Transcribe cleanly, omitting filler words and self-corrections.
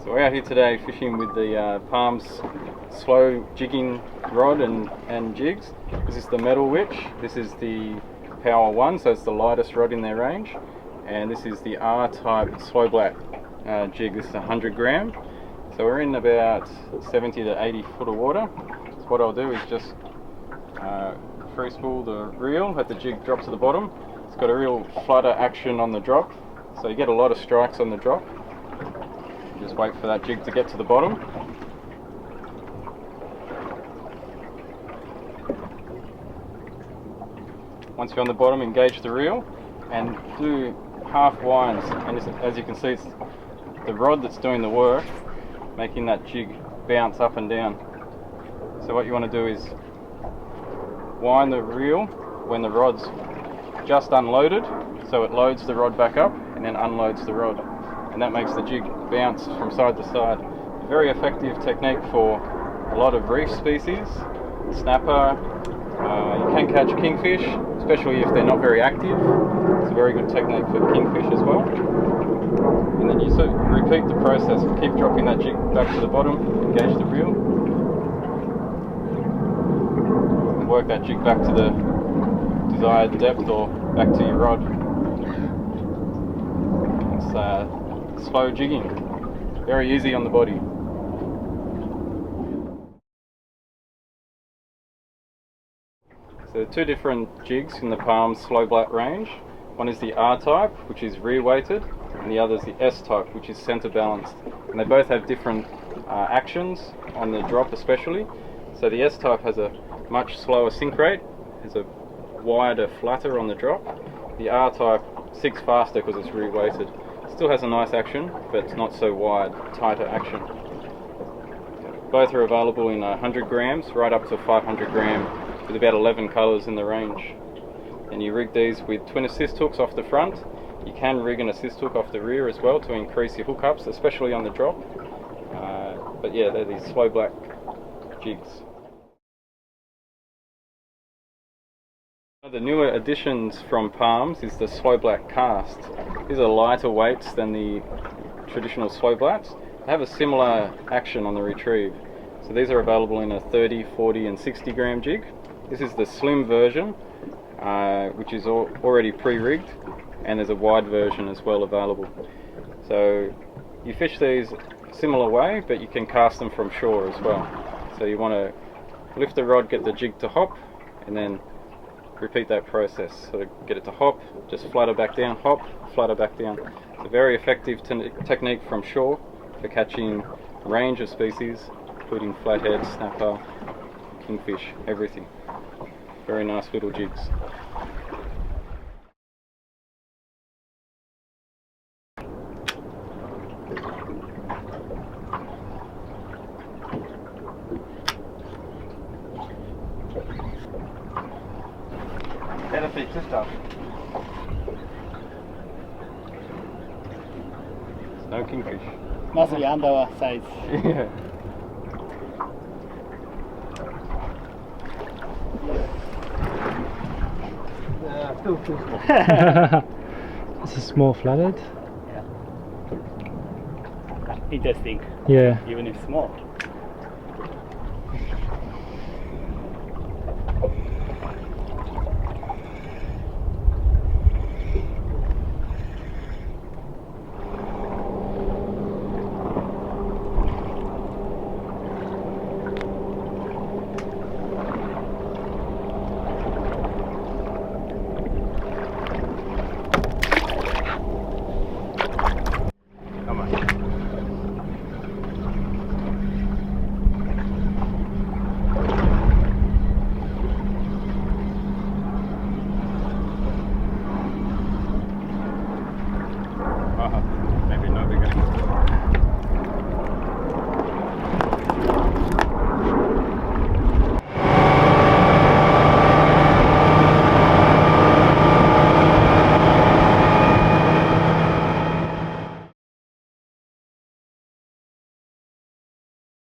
So we're out here today fishing with the Palms slow jigging rod and jigs. This is the metal witch, this is the power 1, so it's the lightest rod in their range, and this is the R-type slow blatt jig. This is 100 gram. So we're in about 70 to 80 foot of water. So what I'll do is just free spool the reel, let the jig drop to the bottom. It's got a real flutter action on the drop, so you get a lot of strikes on the drop. Just wait for that jig to get to the bottom. Once you're on the bottom, engage the reel and do half winds, and as you can see, it's the rod that's doing the work, making that jig bounce up and down. So what you want to do is wind the reel when the rod's just unloaded, so it loads the rod back up and then unloads the rod, and that makes the jig bounce from side to side. A very effective technique for a lot of reef species, snapper. You can catch kingfish, especially if they're not very active. It's a very good technique for kingfish as well. And then you sort of repeat the process. Keep dropping that jig back to the bottom, engage the reel, and work that jig back to the desired depth or back to your rod. It's slow jigging, very easy on the body. So two different jigs in the Palms slow blatt range. One is the R-type, which is rear weighted, and the other is the S-type, which is center balanced. And they both have different actions on the drop especially. So the S-type has a much slower sink rate, has a wider flutter on the drop. The R-type sinks faster because it's rear weighted. Still has a nice action, but it's not so wide, tighter action. Both are available in 100 grams, right up to 500 gram, with about 11 colours in the range. And you rig these with twin assist hooks off the front. You can rig an assist hook off the rear as well to increase your hookups, especially on the drop. But yeah, they're these slow blatt jigs. The newer additions from Palms is the Slow Blatt Cast. These are lighter weights than the traditional slow blatts. They have a similar action on the retrieve. So these are available in a 30, 40 and 60 gram jig. This is the slim version, which is already pre-rigged, and there's a wide version as well available. So you fish these a similar way, but you can cast them from shore as well. So you want to lift the rod, get the jig to hop, and then repeat that process. So to get it to hop, just flutter back down, hop, flutter back down. It's a very effective technique from shore for catching a range of species, including flathead, snapper, kingfish, everything. Very nice little jigs. Better fix this stuff. No kingfish. Must be under size. Yeah. Too small. This is small flathead. Yeah. Interesting. Yeah. Even if small.